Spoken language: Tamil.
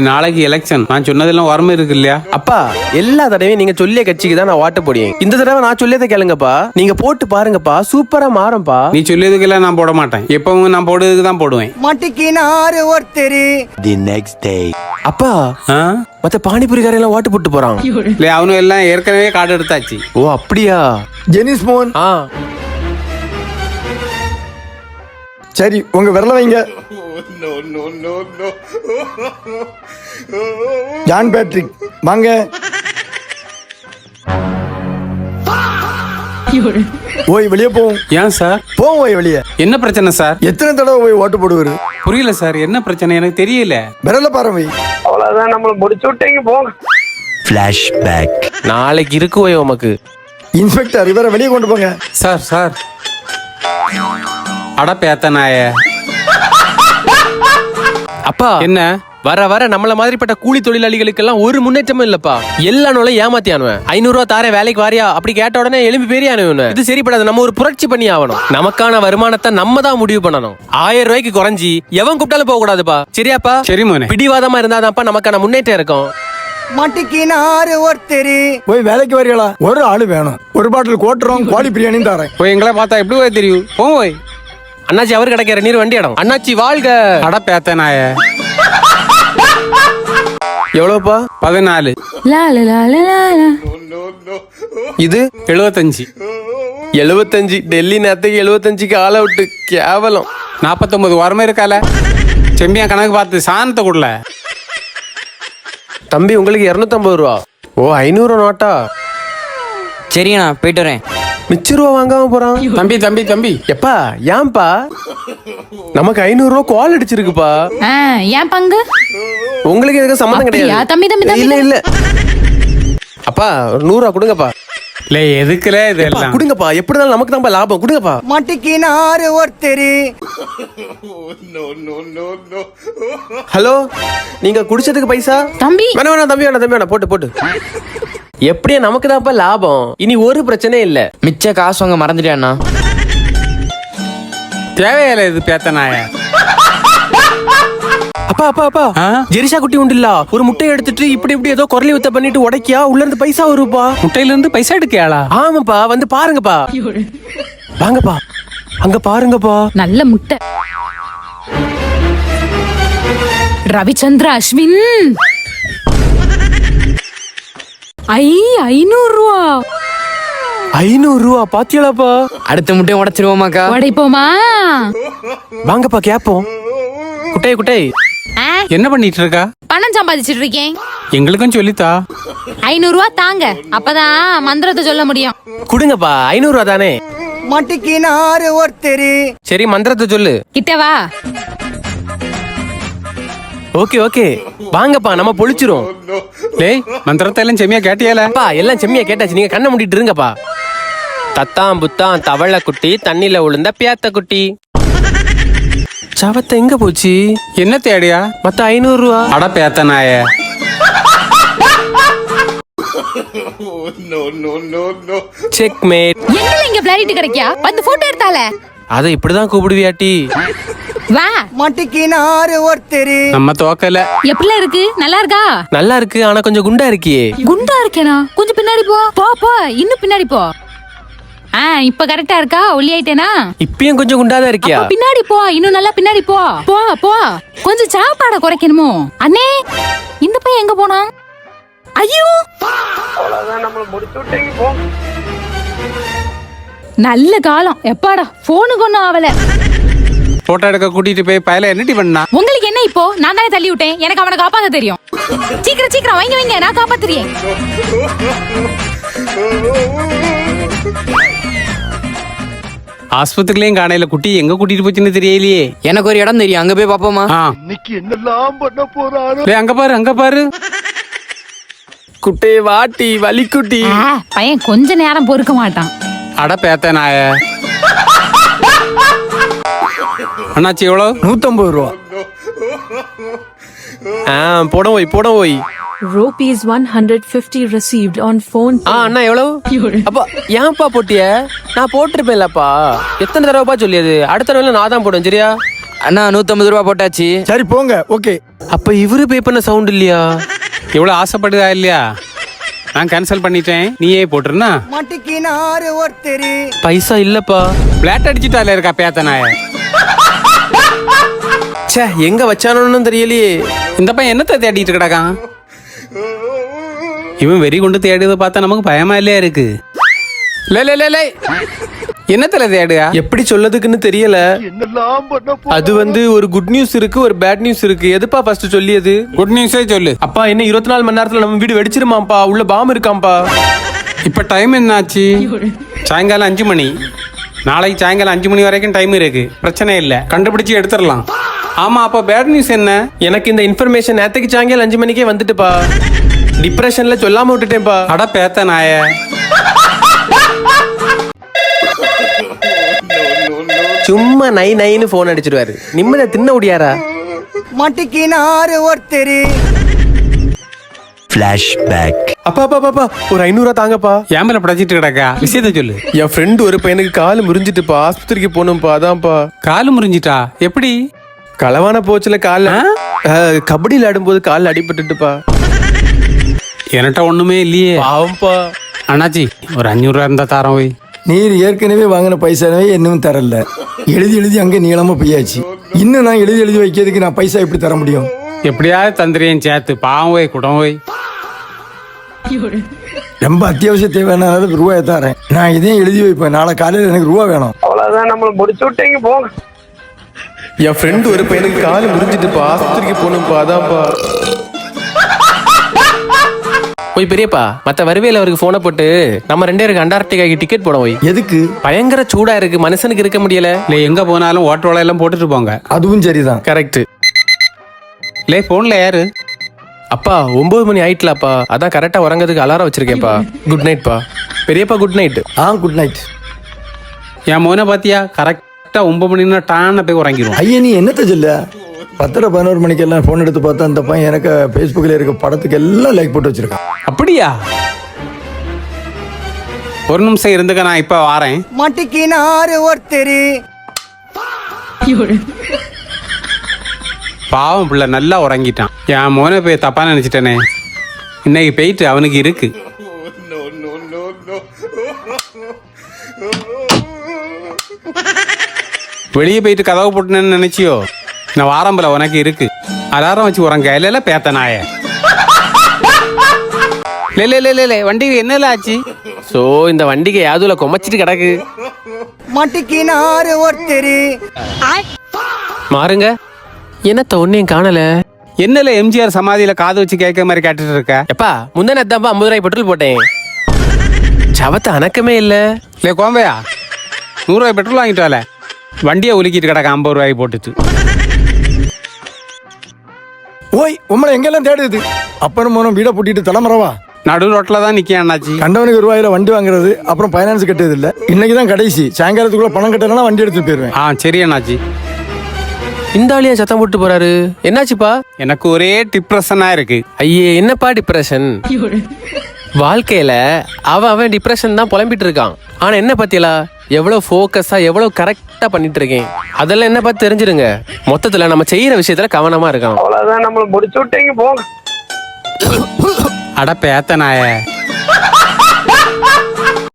நாளைக்கு எலெக்ஷன், நான் சொன்னதெல்லாம் வரமே இருக்கு இல்லையா? அப்பா எல்லா தடவையும் நீங்க சொல்லிய கட்சிக்கு தான் நான் ஓட்ட போடுவேன். இந்த தடவை நான் சொல்லியதை கேளுங்கப்பா, நீங்க போட்டு பாருங்கப்பா, சூப்பரா மாறும்பா. நீ சொல்லியதுக்கெல்லாம் நான் போட மாட்டேன், எப்பவும் நான் போடுறதுக்கு தான் போடுவேன். மாட்டிக்கினாரு ஒருத்தரு. The next day. அப்பா மத்த பானிபுரிக்காரெல்லாம் ஓட்டு போட்டு போறான். இல்ல அவனும் எல்லாம் ஏற்கனவே கார்டு எடுத்தாச்சு. ஓ அப்படியா? ஜெனிஸ் மோகன். சரி உங்க விரல வைங்க. ஜான் பேட்ரிக் வாங்க. ஓய் வெளியே போவோம். ஏன் சார்? போவோம் ஓய் வெளியே. என்ன பிரச்சனை சார்? எத்தனை தடவை போய் ஓட்டு போடுவாரு? புரியல சார், என்ன பிரச்சனை எனக்கு தெரியல. விரல பாருங்க. அவ்வளவுதான், நம்மள முடிச்சு விட்டீங்க போங்க. Flashback. நாளைக்கு இருக்கு ஓய் உமக்கு. இன்ஸ்பெக்டர் இவரை வெளியே கொண்டு போங்க. சார் சார் அட பேத்த நாய. அப்பா என்ன வர வர நம்மள மாதிரிப்பட்ட கூலி தொழிலாளிகளுக்கு எல்லாம் ஒரு முன்னேற்றமும் இல்லப்பா. எல்லா நூலும் ஏமாத்தியானுவன். 500 ரூபா தாரே வேலைக்கு வாரியா அப்படி கேட்ட உடனே எலும்பி பேரியானவன். இது சரிப்படாது, நம்ம ஒரு புரட்சி பண்ணி ஆகணும். நமக்கான வருமானத்தை நம்ம தான் முடிவு பண்ணணும். 1000 ரூபாய்க்கு குறைஞ்சி எவன் கூப்பிட்டாலும் போக கூடாதுப்பா. சரியாப்பா? சரி மோனே. பிடிவாதமா இருந்தாதான்ப்பா நமக்கான முன்னேற்றம் இருக்கும். மாட்டிக்கினாரு ஒருத்தரு. போய் வேலைக்கு வரீங்களா? ஒரு ஆளு வேணும். ஒரு பாட்டில் கோட்டுறோம், கோழி பிரியாணியும் தரேன். போய் எங்களை பார்த்தா எப்படி போய் தெரியும்? போய் அண்ணாச்சி அவர் கிடைக்கிற நீர் வண்டி இடம். அண்ணாச்சி வாழ்க. அட பேத்த நாய. எவ்வளவுப்பா? 14. இது 75. 75. டெல்லி நேரத்துக்கு 75க்கு ஆள விட்டு கேவலம். 49 வரமே இருக்கால. செம்பியா கணக்கு பார்த்து சாணத்தை கொடுல. தம்பி உங்களுக்கு 250 ரூபா. ஓ 500 நோட்டா? சரிண்ணா போயிட்டு வரேன். மிச்ச ரூபா வாங்காம போறான். தம்பி தம்பி தம்பி எப்பா ஏன்பா? நமக்கு 500 ரூபா கால் அடிச்சிருக்குப்பா. ஏன் பங்கு? உங்களுக்கு எதுக்கு சம்மந்தம் அப்படியா? கிடையாது. தம்பி தம்பி தம்பி இல்ல இல்ல அப்பா 100 ரூபா கொடுங்கப்பா. இல்ல எதுக்குல எப்பா, இதெல்லாம்? கொடுங்கப்பா, எப்படி இருந்தாலும் நமக்கு தான் லாபம். கொடுங்கப்பா. மாட்டிக்கினாரு ஒருத்தரு. ஹலோ, நீங்க குடிச்சதுக்கு பைசா? தம்பி வேணாம் வேணாம் தம்பி, வேணாம் தம்பி, வேணாம், போட்டு போட்டு. எப்படியா நமக்கு தான்ப்பா லாபம். இனி ஒரு பிரச்சனையும் இல்ல. மிச்ச காசு வாங்க மறந்துட்டியாண்ணா? தேவையில்ல இது பேத்த நாய. அப்பா அப்பா அப்பா ஜெரிசா குட்டி உண்டு இல்ல, ஒரு முட்டையை எடுத்துட்டு இப்படி இப்படி ஏதோ குரலி வித்த பண்ணிட்டு உடைக்கியா உள்ள இருந்து பைசா வருப்பா. முட்டையில இருந்து பைசா எடுக்கையாளா? ஆமாப்பா, வந்து பாருங்கப்பா. வாங்கப்பா, அங்க பாருங்கப்பா. நல்ல முட்டை. ரவிச்சந்திர அஸ்வின் 500 ரூபா. 500 ரூபா பாத்தியலாப்பா? அடுத்த முட்டையை உடைச்சிருவோமாக்கா? உடைப்போமா? வாங்கப்பா கேப்போம். குட்டை குட்டை என்ன பண்ணிட்டு இருக்கா? பணம் சம்பாதிச்சிட்டு இருக்கேன். எங்களுக்கும் சொல்லித்தா. 500 ரூபா தாங்க, அப்பதான் மந்திரத்தை சொல்ல முடியும். கொடுங்கப்பா. 500 ரூபா தானே? மாட்டிக்கினாரு ஒருத்தரு. சரி மந்திரத்தை சொல்லு. கிட்ட வா. ஓகே ஓகே வாங்கப்பா, நம்ம பொழிச்சிரும். டேய் மந்திரத்தை எல்லாம் செம்மியா கேட்டியால? அப்பா எல்லாம் செம்மியா கேட்டாச்சு, நீங்க கண்ணை மூடிட்டு இருங்கப்பா. தத்தாம் புத்தாம் தவளை குட்டி, தண்ணில உளுந்த பியாத்த குட்டி. சவத்தை எங்க போச்சு? என்ன தேடியா? மத்த 500 ரூபா. அட பேத்த நாய. Check mat. என்ன இங்க பிளாரிட்டி கிடைக்கா? வந்து போட்டோ எடுத்தால. அத இப்படிதான் கூப்பிடுவியாட்டி? வா. மாட்டிக்கினாரு ஒருத்தரு. நம்ம தோக்கல. எப்படி இருக்கு? நல்லா இருக்கா? நல்லா இருக்கு, ஆனா கொஞ்சம் குண்டா இருக்கியே. குண்டா இருக்கேனா? கொஞ்சம் பின்னாடி போ. போ போ, இன்னும் பின்னாடி போ. இப்ப கரெக்டா இருக்கா? ஒல்லி ஆயிட்டேனா? இப்பயும் கொஞ்சம் குண்டாதான் இருக்கியா? அப்ப பின்னாடி போ, இன்னும் நல்லா பின்னாடி போ. போ போ, கொஞ்சம் சாப்பாட குறைக்கணுமோ? அண்ணே, இந்த பையன் எங்க போனா? ஐயோ, அவ்வளவுதான், நம்மள முடிச்சு விட்டீங்க போங்க. நல்ல காலம். எப்பாடா போனுக்கு ஒண்ணும் ஆவல. போட்டோ எடுக்க கூட்டிட்டு போய் பயல என்னடி பண்ணா? உங்களுக்கு என்ன இப்போ? நான் தானே தள்ளி விட்டேன், எனக்கு அவனை காப்பாத்த தெரியும். சீக்கிரம் சீக்கிரம் வைங்க வைங்க, நான் காப்பாத்துறேன். ஆஸ்பத்திரிலயும் காணையில, குட்டி எங்க கூட்டிட்டு போச்சுன்னு தெரியலையே. எனக்கு ஒரு இடம் தெரியும், அங்க போய் பாப்போமா? இன்னைக்கு என்னெல்லாம் பண்ண போறாரு? டேய் அங்க பாரு அங்க பாரு. குட்டே வாட்டி வலிக்குட்டி. பையன் கொஞ்ச நேரம் பொறுக்க மாட்டான். அட பேத்த நாய. அண்ணாச்சி எவ்வளவு? 150 ரூபா. போட போய் போட போய். Rupees 150 received on phone. அண்ணா எவ்வளவு? அப்பா ஏன்பா போட்டிய? நான் போட்டிருப்பேன்லப்பா. எத்தனை தடவைப்பா சொல்லியது? அடுத்த தடவை நான் தான் போடுவேன், சரியா? அண்ணா 150 ரூபா போட்டாச்சு. சரி போங்க. ஓகே. அப்ப இவரு பே பண்ண சவுண்ட் இல்லையா? இவ்வளவு ஆசைப்படுதா இல்லையா? நான் கேன்சல் பண்ணிட்டேன், நீயே போட்டுருனா. மாட்டிக்கினாரு ஒருத்தரு. பைசா இல்லப்பா. பிளாட் அடிச்சுட்டால இருக்கா பேத்த நாய. ச்சே, எங்க வச்சானோன்னு தெரியலையே. இந்த பையன் என்னத்தை தேடிட்டு கிடக்கான்? இவன் வெறி கொண்டு தேடுறத பார்த்தா நமக்கு பயமா இல்லையா இருக்கு. லே என்னத்துல தேடுயா? எப்படி சொல்லதுக்குன்னு தெரியல. அது வந்து ஒரு குட் நியூஸ் இருக்கு, ஒரு பேட் நியூஸ் இருக்கு. எதுப்பா ஃபர்ஸ்ட் சொல்லியது? குட் நியூஸே சொல்லு. அப்பா என்ன 24 மணி நேரத்துல நம்ம வீடு வெடிச்சிருமாப்பா? உள்ள பாம்பு இருக்காம்பா. இப்ப டைம் என்னாச்சு? சாயங்காலம் 5 மணி. நாளைக்கு சாயங்காலம் 5 மணி வரைக்கும் டைம் இருக்கு. பிரச்சனை இல்ல, கண்டுபிடிச்சு எடுத்துடலாம். ஆமா, அப்ப பேட் நியூஸ் என்ன? எனக்கு இந்த இன்ஃபர்மேஷன் நேத்துக்கு சாயங்காலம் 5 மணிக்கே வந்துட்டுப்பா. டிப்ரெஷன்ல சொல்லாம விட்டுட்டேன்ப்பா. அட பேத்த நாய. சும்மா நைன்னு போன் அடிச்சிருவாரு. நிம்மதியா தின்ன முடியாரா? மாட்டிக்கினாரு ஒருத்தரு. Flashback. அப்பா அப்பா அப்பா ஒரு 500 ரூபா தாங்கப்பா. ஏமல படைச்சிட்டு கிடக்கா, விஷயத்த சொல்லு. என் ஃப்ரெண்ட் ஒரு பையனுக்கு கால் முறிஞ்சிட்டுப்பா, ஆஸ்பத்திரிக்கு போகணும்ப்பா. அதான்ப்பா. காலு முறிஞ்சிட்டா? எப்படி? களவான போச்சுல கால்ல. கபடி விளையாடும்போது கால் அடிபட்டுட்டுப்பா. என்கிட்ட ஒண்ணுமே இல்லையே. பாவம்ப்பா. அண்ணாச்சி ஒரு 500 ரூபா இருந்தா தாரம் போய். நீர் ஏற்கனவே வாங்கின பைசாவே இன்னும் தரல. எழுதி அங்க நீளமா போயாச்சு. இன்னும் நான் எழுதி வைக்கிறதுக்கு நான் பைசா எப்படி தர முடியும்? எப்படியாவது தந்திரியன் சேர்த்து பாவம் போய் குடம் போய். ரொம்ப அத்தியாவசிய தேவையான ரூபாயை தரேன். நான் இதையும் எழுதி வைப்பேன். நாளை காலையில் எனக்கு ரூபா வேணும். அவ்வளவுதான், நம்மள முடிச்சு விட்டீங்க போங்க. என் ஃப்ரெண்ட் ஒரு பையனுக்கு கால் முறிஞ்சிட்டுப்பா, ஆஸ்பத்திரிக்கு போகணும்ப்பா. அதான்ப்பா. போய் பெரியப்பா, மத்த வருவேல அவருக்கு போனை போட்டு நம்ம 2 பேருக்கு அண்டார்டிகாக்கு டிக்கெட் போட போய். எதுக்கு? பயங்கர சூடா இருக்கு, மனுஷனுக்கு இருக்க முடியல. இல்லை எங்க போனாலும் ஓட்டோல எல்லாம் போட்டுட்டு போங்க. அதுவும் சரிதான். கரெக்ட். லே போன்ல யாரு? அப்பா 9 மணி ஆயிட்டலாப்பா. அதான் கரெக்டா உறங்கிறதுக்கு அலாரம் வச்சிருக்கேன்ப்பா. குட் நைட்ப்பா. பெரியப்பா குட் நைட். Good night. என் மோனை பாத்தியா, கரெக்டா 9 மணின்னா டான போய் உறங்கிடும். ஐயா நீ என்னத்த சொல்ல? 10-11 மணிக்கெல்லாம் போன் எடுத்து பார்த்தா அந்த பையன் எனக்கு ஃபேஸ்புக்கில் இருக்க படத்துக்கு எல்லாம் லைக் போட்டு வச்சிருக்கான். அப்படியா? ஒரு நிமிஷம் இருந்துக்க, நான் இப்ப வாரேன். மாட்டிக்கினாரு ஒருத்தரு. பாவம் பிள்ளை நல்லா உறங்கிட்டான். என் மோனை போய் தப்பா நினைச்சிட்டேனே. இன்னைக்கு போயிட்டு அவனுக்கு இருக்கு. வெளியே போயிட்டு கதவு போட்டுனேன்னு நினைச்சியோ? நான் வாரம்பல உனக்கு இருக்கு. அலாரம் வச்சு உறங்க இல்ல பேத்த நாய. வண்டி என்னல ஆச்சு? சோ இந்த வண்டிக்கு யாதுல கொமச்சிட்டு கிடக்கு. மாட்டிக்கினாரு ஒருத்தரு. மாறுங்க. என்னத்த ஒன்னையும் காணல. என்னல எம்ஜிஆர் சமாதியில காது வச்சு கேட்க மாதிரி கேட்டுட்டு இருக்க? எப்பா முந்தா 50 ரூபாய் பெட்ரோல் போட்டேன். சவத்த அணக்கமே இல்ல. இல்லை கோம்பையா, 100 ரூபாய் பெட்ரோல் வாங்கிட்டு வரல. வண்டியை உலுக்கிட்டு கிடக்க 50 ரூபாய் போட்டுட்டு. ஓய் உம்மளை எங்கெல்லாம் தேடுது? அப்புறம் மோனம் வீடை பூட்டிட்டு தலைமறவா நடு ரோட்டில் தான் நிற்க அண்ணாச்சி. கண்டவனுக்கு ரூபாயில வண்டி வாங்குறது, அப்புறம் ஃபைனான்ஸ் கட்டுறது இல்லை. இன்னைக்கு தான் கடைசி. சாயங்காலத்துக்குள்ள பணம் கட்டலாம், வண்டி எடுத்துட்டு போயிருவேன். சரி அண்ணாச்சி. இந்த ஆளியா சத்தம் போட்டு போறாரு, என்னாச்சுப்பா? எனக்கு ஒரே டிப்ரெஷனா இருக்கு. ஐயே என்னப்பா டிப்ரெஷன்? வாழ்க்கையில அவன் டிப்ரெஷன் தான் புலம்பிட்டு இருக்கான். ஆனா என்ன பத்தியலா எவ்வளவு ஃபோக்கஸா எவ்வளவு கரெக்டா பண்ணிட்டு இருக்கேன். அதெல்லாம் என்ன பார்த்து தெரிஞ்சிருங்க. மொத்தத்துல நம்ம செய்யற விஷயத்துல கவனமா இருக்கணும். அவ்வளவுதான், நம்மள முடிச்சு விட்டீங்க போங்க. அட பேத்த நாய.